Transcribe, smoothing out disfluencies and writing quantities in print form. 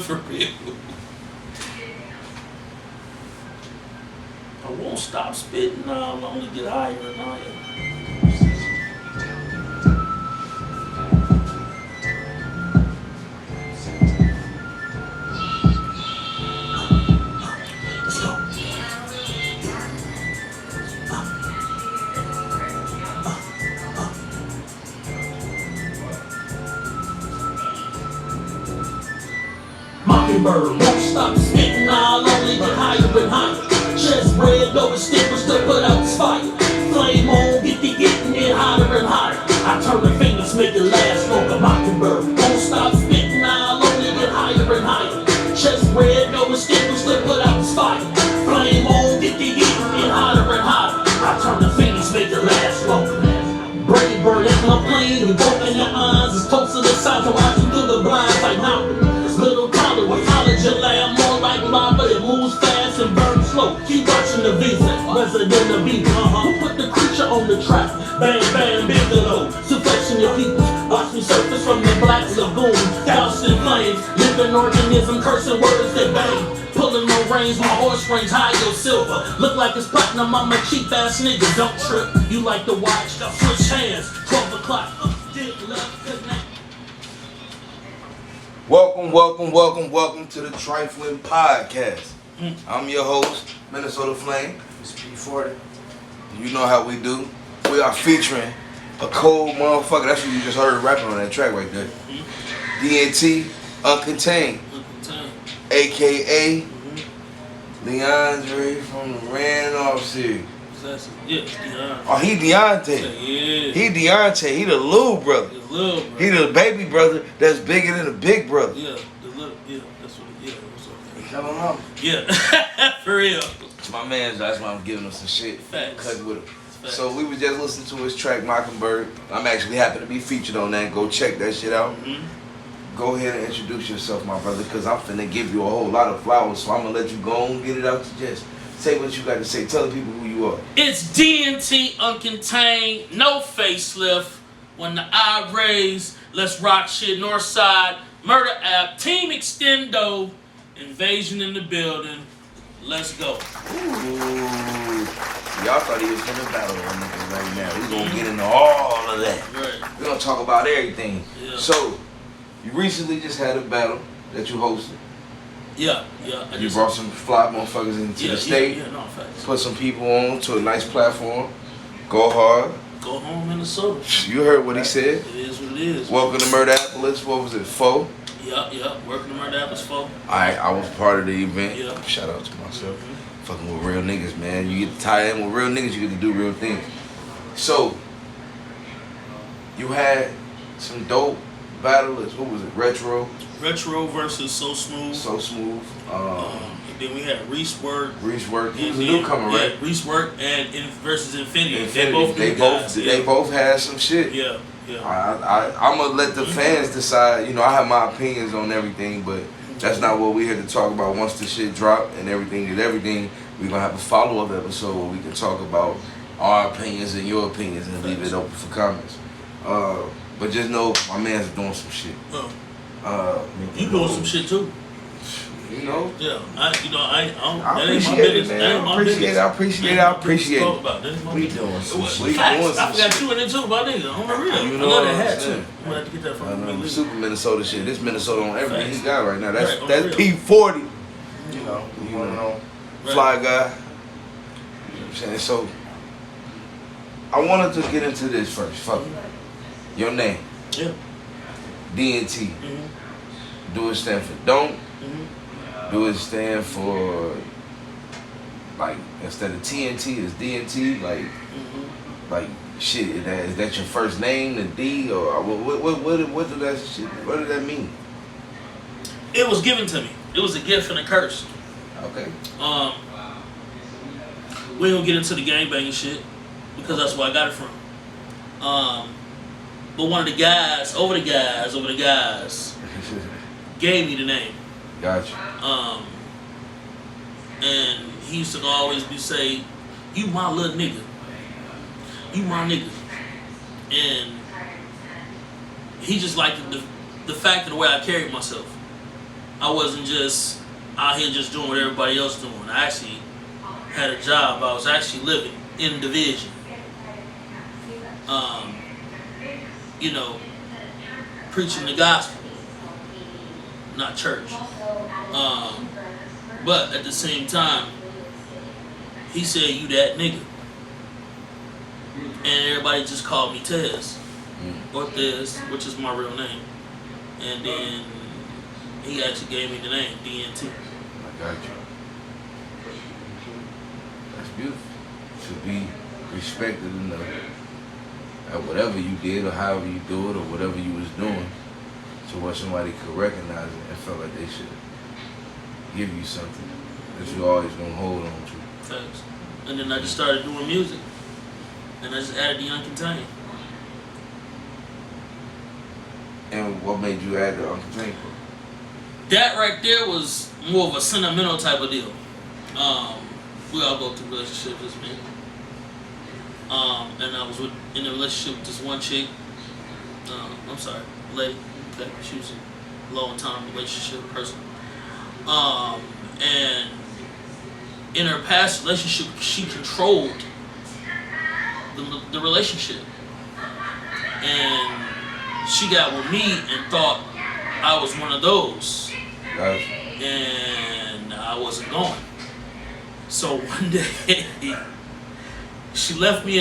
For real. I won't stop spitting. I'll only get higher and higher. Mockingbird, won't stop spitting, I'll only get higher and higher. Chest red, over stickers to put out this fire. Flame on, getting it hotter and hotter. I turn the fingers, make it last longer. Mockingbird, won't stop spitting, I'll only get higher and higher. Chest red, over stickers to put out this fire. Flame on, getting it hotter and hotter. I turn the fingers, make it last longer. Brave bird at my plane, and broken their eyes. It's close to the south, watching through the blinds like mountains. Little collar with college lamb, more like lava. It moves fast and burns slow. Keep watching the visa, resident of beat. Who put the creature on the track? Bang, bang, Bigelow. Suffocation your people. Watch me surface from the black lagoon. Doused in flames, living organism, cursing words that bang. Pulling no reins, my horse rings high, yo silver. Look like it's platinum, I'm a cheap ass nigga. Don't trip, you like to watch. Got switch hands, 12 o'clock. Dick left, connect. Welcome to the Tri-Flinnn podcast. I'm your host, Minnesota Flame. It's P40. You know how we do. We are featuring a cold motherfucker. That's what you just heard rapping on that track right there. DNT Uncontained. AKA Leandre from the Randolph series. Yeah, Deontay. Oh, he Deontay. Yeah. He Deontay. He the little brother. The little brother. He the baby brother that's bigger than the big brother. Yeah, the little, yeah, that's what it is. Yeah, Tell him how. yeah. For real. It's my man, that's why I'm giving him some shit. Facts. Cut with him. Facts. So we was just listening to his track Mockingbird. I'm actually happy to be featured on that. Go check that shit out. Go ahead and introduce yourself, my brother, because I'm finna give you a whole lot of flowers, so I'm gonna let you go and get it out your chest. Say what you got to say. Tell the people who you are. It's DNT Uncontained, no facelift. When the eye raise, let's rock shit. Northside, Murder App, Team Extendo, Invasion in the building. Let's go. Ooh. Y'all thought he was gonna battle on niggas right now. We gonna get into all of that. Right. We gonna talk about everything. Yeah. So, you recently just had a battle that you hosted. Yeah. You brought some fly motherfuckers into the state. Yeah, no, facts. Put some people on to a nice platform. Go hard. Go home, Minnesota. You heard what he said. It is what it is. Welcome to Murdapolis. What was it, 4? Yeah. Working to Murdapolis 4. I was part of the event. Yeah. Shout out to myself. Fucking with real niggas, man. You get to tie in with real niggas, you get to do real things. So, you had some dope battlers. What was it? Retro versus So Smooth. So Smooth. And then we had Reese Work. He was a newcomer, right? Reese Work and versus Infinity. They both had some shit. Yeah. I'm gonna let the fans decide. You know, I have my opinions on everything, but that's not what we're here to talk about. Once the shit drop and everything, we're gonna have a follow-up episode where we can talk about our opinions and your opinions and leave it open for comments. But just know my man's doing some shit. You doing some shit too. You know? Yeah. I appreciate it, man. I appreciate it. Talk about that. We doing some shit. I forgot you in it too, my nigga. On the real. You I know love what that I'm hat saying? too. I'm gonna have to get that from me. Super Minnesota shit. This Minnesota on everything Facts. he got right now. That's Right, P40. You know, Right. fly guy. You know what I'm saying? So I wanted to get into this first. Fuck it. Your name. Yeah. DNT. Do it stand for don't. Do it stand for, like, instead of TNT, it's DNT? Like shit, is that your first name, the D, or what did that mean? It was given to me. It was a gift and a curse. Okay. We ain't gonna get into the gangbanging shit because that's where I got it from. But one of the guys, over the guys, gave me the name. Gotcha. And he used to always say, "You my little nigga. You my nigga." And he just liked the fact of the way I carried myself. I wasn't just out here just doing what everybody else doing. I actually had a job. I was actually living in division. You know, preaching the gospel, not church. But at the same time, he said, "You that nigga," and everybody just called me Tez or Thez, which is my real name. And then he actually gave me the name DNT. I got you. That's beautiful. To be respected enough at whatever you did or however you do it or whatever you was doing, so where somebody could recognize it and felt like they should give you something that you always gonna hold on to. Thanks. And then I just started doing music, and I just added the Uncontained. And what made you add the Uncontained? That right there was more of a sentimental type of deal. We all go through relationships, as men. And I was in a relationship with this one chick. Lady. Okay, she was a long-time relationship person. And in her past relationship, she controlled the relationship. And she got with me and thought I was one of those. Gotcha. And I wasn't going. So one day, she left me